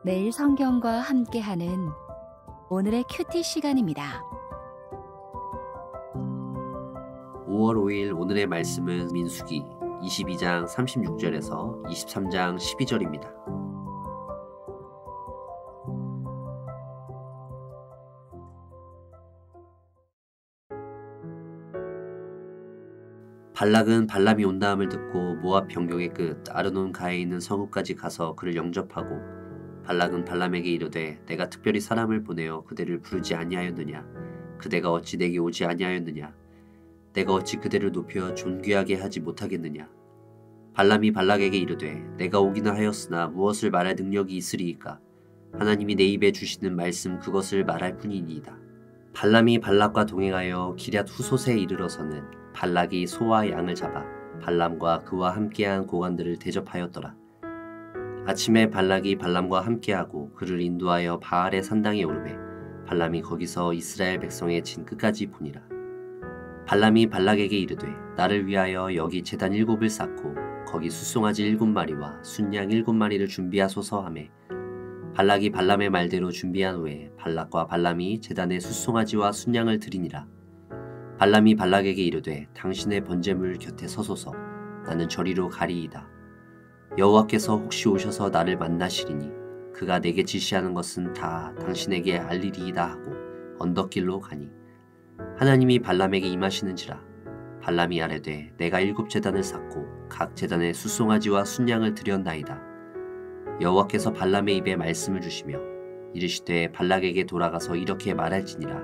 매일 성경과 함께하는 오늘의 큐티 시간입니다. 5월 5일 오늘의 말씀은 민수기 22장 36절에서 23장 12절입니다. 발락은 발람이 온다함을 듣고 모압 병경의 끝 아르논 가에 있는 성읍까지 가서 그를 영접하고 발락은 발람에게 이르되 내가 특별히 사람을 보내어 그대를 부르지 아니하였느냐 그대가 어찌 내게 오지 아니하였느냐 내가 어찌 그대를 높여 존귀하게 하지 못하겠느냐 발람이 발락에게 이르되 내가 오기는 하였으나 무엇을 말할 능력이 있으리이까 하나님이 내 입에 주시는 말씀 그것을 말할 뿐이니이다. 발람이 발락과 동행하여 기럇 후솥에 이르러서는 발락이 소와 양을 잡아 발람과 그와 함께한 고관들을 대접하였더라. 아침에 발락이 발람과 함께하고 그를 인도하여 바알의 산당에 오르매 발람이 거기서 이스라엘 백성의 진 끝까지 보니라. 발람이 발락에게 이르되 나를 위하여 여기 제단 7을 쌓고 거기 숫송아지 7마리와 순양 7마리를 준비하소서 하매 발락이 발람의 말대로 준비한 후에 발락과 발람이 제단에 숫송아지와 순양을 드리니라. 발람이 발락에게 이르되 당신의 번제물 곁에 서소서 나는 저리로 가리이다. 여호와께서 혹시 오셔서 나를 만나시리니 그가 내게 지시하는 것은 다 당신에게 알리리이다 하고 언덕길로 가니 하나님이 발람에게 임하시는지라. 발람이 아뢰되 내가 7제단을 쌓고 각 제단에 숫송아지와 순양을 드렸나이다. 여호와께서 발람의 입에 말씀을 주시며 이르시되 발락에게 돌아가서 이렇게 말할지니라.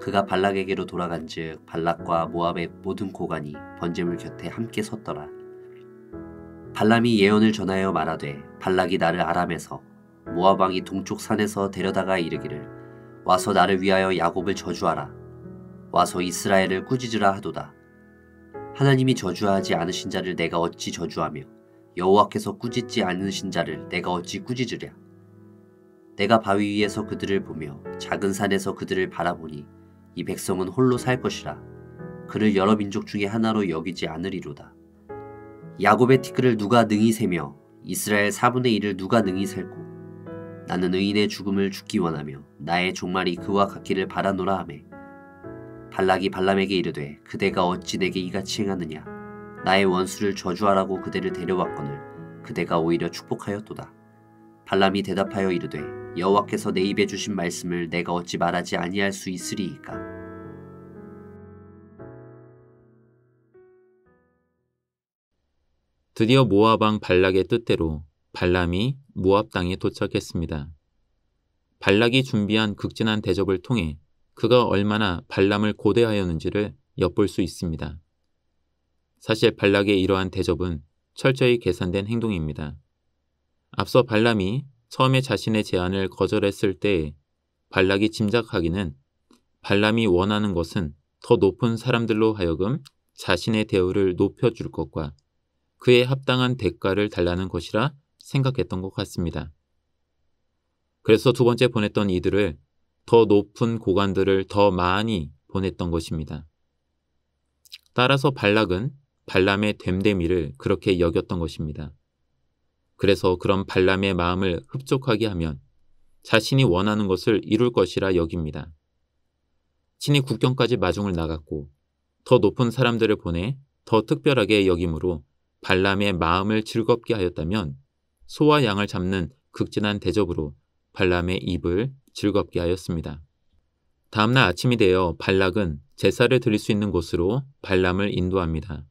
그가 발락에게로 돌아간즉 발락과 모압의 모든 고관이 번제물 곁에 함께 섰더라. 발람이 예언을 전하여 말하되 발락이 나를 아람에서 모압 왕이 동쪽 산에서 데려다가 이르기를 와서 나를 위하여 야곱을 저주하라. 와서 이스라엘을 꾸짖으라 하도다. 하나님이 저주하지 않으신 자를 내가 어찌 저주하며 여호와께서 꾸짖지 않으신 자를 내가 어찌 꾸짖으랴. 내가 바위 위에서 그들을 보며 작은 산에서 그들을 바라보니 이 백성은 홀로 살 것이라. 그를 여러 민족 중에 하나로 여기지 않으리로다. 야곱의 티끌을 누가 능히 세며 이스라엘 4분의 1을 누가 능히 셀고 나는 의인의 죽음을 죽기 원하며 나의 종말이 그와 같기를 바라노라 하매 발락이 발람에게 이르되 그대가 어찌 내게 이같이 행하느냐 나의 원수를 저주하라고 그대를 데려왔거늘 그대가 오히려 축복하였도다. 발람이 대답하여 이르되 여호와께서 내 입에 주신 말씀을 내가 어찌 말하지 아니할 수 있으리이까. 드디어 모압 왕 발락의 뜻대로 발람이 모압 땅에 도착했습니다. 발락이 준비한 극진한 대접을 통해 그가 얼마나 발람을 고대하였는지를 엿볼 수 있습니다. 사실 발락의 이러한 대접은 철저히 계산된 행동입니다. 앞서 발람이 처음에 자신의 제안을 거절했을 때 발락이 짐작하기는 발람이 원하는 것은 더 높은 사람들로 하여금 자신의 대우를 높여줄 것과 그에 합당한 대가를 달라는 것이라 생각했던 것 같습니다. 그래서 두 번째 보냈던 이들을 더 높은 고관들을 더 많이 보냈던 것입니다. 따라서 발락은 발람의 됨됨이를 그렇게 여겼던 것입니다. 그래서 그런 발람의 마음을 흡족하게 하면 자신이 원하는 것을 이룰 것이라 여깁니다. 친히 국경까지 마중을 나갔고 더 높은 사람들을 보내 더 특별하게 여김으로 발람의 마음을 즐겁게 하였다면 소와 양을 잡는 극진한 대접으로 발람의 입을 즐겁게 하였습니다. 다음날 아침이 되어 발락은 제사를 드릴 수 있는 곳으로 발람을 인도합니다.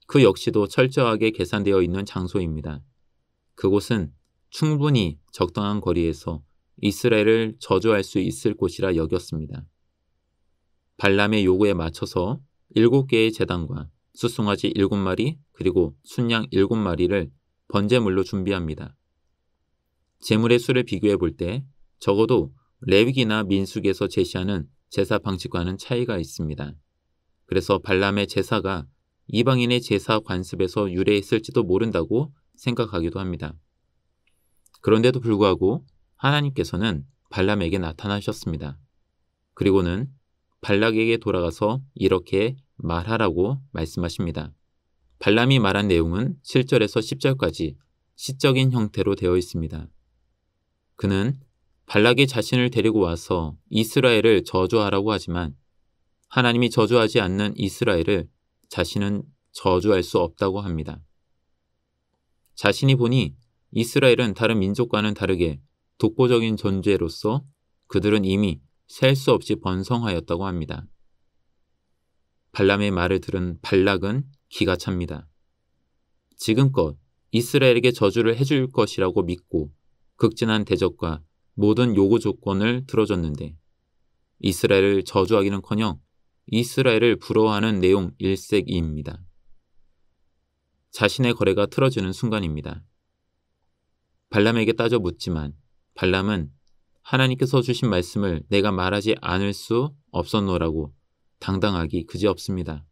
그 역시도 철저하게 계산되어 있는 장소입니다. 그곳은 충분히 적당한 거리에서 이스라엘을 저주할 수 있을 곳이라 여겼습니다. 발람의 요구에 맞춰서 7개의 제단과 숫송아지 7마리 그리고 순양 7마리를 번제물로 준비합니다. 제물의 수를 비교해 볼 때 적어도 레위기나 민수기에서 제시하는 제사 방식과는 차이가 있습니다. 그래서 발람의 제사가 이방인의 제사 관습에서 유래했을지도 모른다고 생각하기도 합니다. 그런데도 불구하고 하나님께서는 발람에게 나타나셨습니다. 그리고는 발락에게 돌아가서 이렇게 말하라고 말씀하십니다. 발람이 말한 내용은 7절에서 10절까지 시적인 형태로 되어 있습니다. 그는 발락이 자신을 데리고 와서 이스라엘을 저주하라고 하지만 하나님이 저주하지 않는 이스라엘을 자신은 저주할 수 없다고 합니다. 자신이 보니 이스라엘은 다른 민족과는 다르게 독보적인 존재로서 그들은 이미 셀 수 없이 번성하였다고 합니다. 발람의 말을 들은 발락은 기가 찹니다. 지금껏 이스라엘에게 저주를 해줄 것이라고 믿고 극진한 대적과 모든 요구 조건을 들어줬는데 이스라엘을 저주하기는커녕 이스라엘을 부러워하는 내용 일색이입니다. 자신의 거래가 틀어지는 순간입니다. 발람에게 따져 묻지만 발람은 하나님께서 주신 말씀을 내가 말하지 않을 수 없었노라고 당당하기 그지없습니다.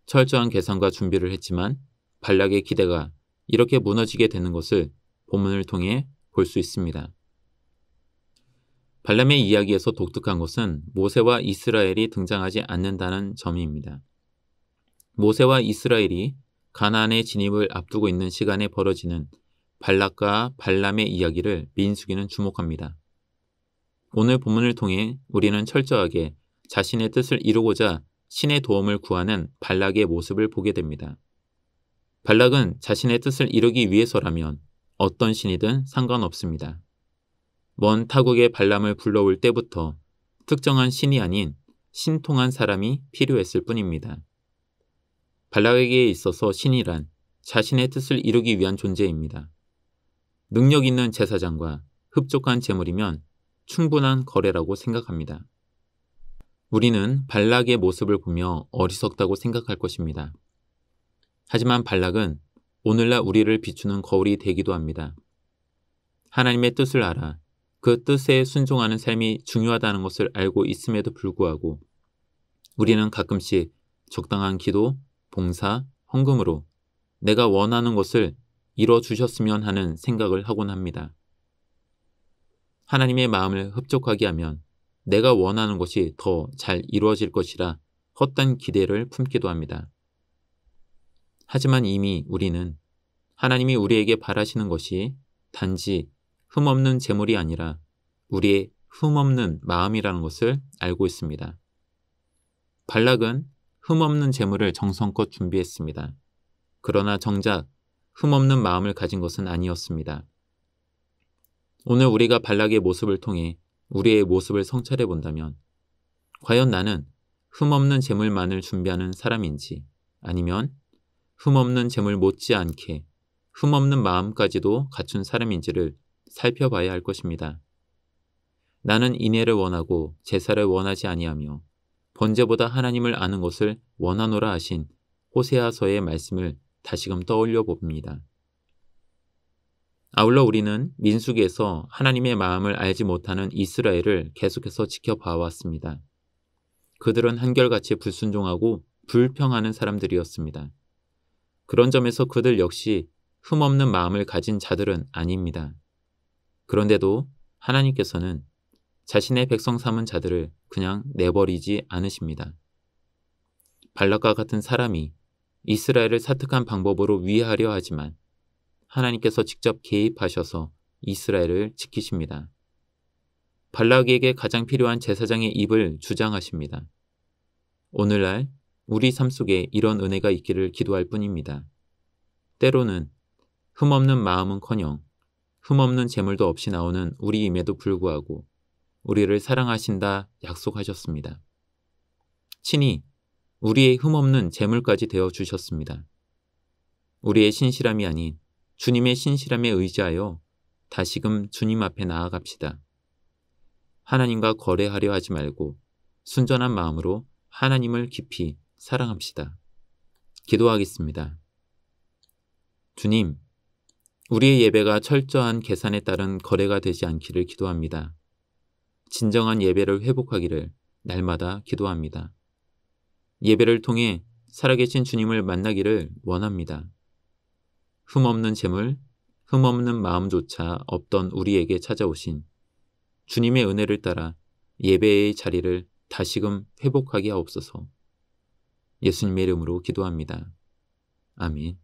철저한 계산과 준비를 했지만 발락의 기대가 이렇게 무너지게 되는 것을 본문을 통해 볼 수 있습니다. 발람의 이야기에서 독특한 것은 모세와 이스라엘이 등장하지 않는다는 점입니다. 모세와 이스라엘이 가나안의 진입을 앞두고 있는 시간에 벌어지는 발락과 발람의 이야기를 민수기는 주목합니다. 오늘 본문을 통해 우리는 철저하게 자신의 뜻을 이루고자 신의 도움을 구하는 발락의 모습을 보게 됩니다. 발락은 자신의 뜻을 이루기 위해서라면 어떤 신이든 상관없습니다. 먼 타국의 발람을 불러올 때부터 특정한 신이 아닌 신통한 사람이 필요했을 뿐입니다. 발락에게 있어서 신이란 자신의 뜻을 이루기 위한 존재입니다. 능력 있는 제사장과 흡족한 재물이면 충분한 거래라고 생각합니다. 우리는 발락의 모습을 보며 어리석다고 생각할 것입니다. 하지만 발락은 오늘날 우리를 비추는 거울이 되기도 합니다. 하나님의 뜻을 알아 그 뜻에 순종하는 삶이 중요하다는 것을 알고 있음에도 불구하고 우리는 가끔씩 적당한 기도, 봉사, 헌금으로 내가 원하는 것을 이뤄주셨으면 하는 생각을 하곤 합니다. 하나님의 마음을 흡족하게 하면 내가 원하는 것이 더 잘 이루어질 것이라 헛된 기대를 품기도 합니다. 하지만 이미 우리는 하나님이 우리에게 바라시는 것이 단지 흠없는 재물이 아니라 우리의 흠없는 마음이라는 것을 알고 있습니다. 발락은 흠없는 재물을 정성껏 준비했습니다. 그러나 정작 흠없는 마음을 가진 것은 아니었습니다. 오늘 우리가 발락의 모습을 통해 우리의 모습을 성찰해 본다면 과연 나는 흠없는 재물만을 준비하는 사람인지 아니면 흠없는 재물 못지않게 흠없는 마음까지도 갖춘 사람인지를 살펴봐야 할 것입니다. 나는 인애를 원하고 제사를 원하지 아니하며 번제보다 하나님을 아는 것을 원하노라 하신 호세아서의 말씀을 다시금 떠올려 봅니다. 아울러 우리는 민수기에서 하나님의 마음을 알지 못하는 이스라엘을 계속해서 지켜봐왔습니다. 그들은 한결같이 불순종하고 불평하는 사람들이었습니다. 그런 점에서 그들 역시 흠없는 마음을 가진 자들은 아닙니다. 그런데도 하나님께서는 자신의 백성 삼은 자들을 그냥 내버리지 않으십니다. 발락과 같은 사람이 이스라엘을 사특한 방법으로 위하려 하지만 하나님께서 직접 개입하셔서 이스라엘을 지키십니다. 발락에게 가장 필요한 제사장의 입을 주장하십니다. 오늘날 우리 삶 속에 이런 은혜가 있기를 기도할 뿐입니다. 때로는 흠없는 마음은커녕 흠없는 재물도 없이 나오는 우리임에도 불구하고 우리를 사랑하신다 약속하셨습니다. 친히 우리의 흠없는 재물까지 되어 주셨습니다. 우리의 신실함이 아닌 주님의 신실함에 의지하여 다시금 주님 앞에 나아갑시다. 하나님과 거래하려 하지 말고 순전한 마음으로 하나님을 깊이 사랑합시다. 기도하겠습니다. 주님, 우리의 예배가 철저한 계산에 따른 거래가 되지 않기를 기도합니다. 진정한 예배를 회복하기를 날마다 기도합니다. 예배를 통해 살아계신 주님을 만나기를 원합니다. 흠없는 재물, 흠없는 마음조차 없던 우리에게 찾아오신 주님의 은혜를 따라 예배의 자리를 다시금 회복하게 하옵소서. 예수님의 이름으로 기도합니다. 아멘.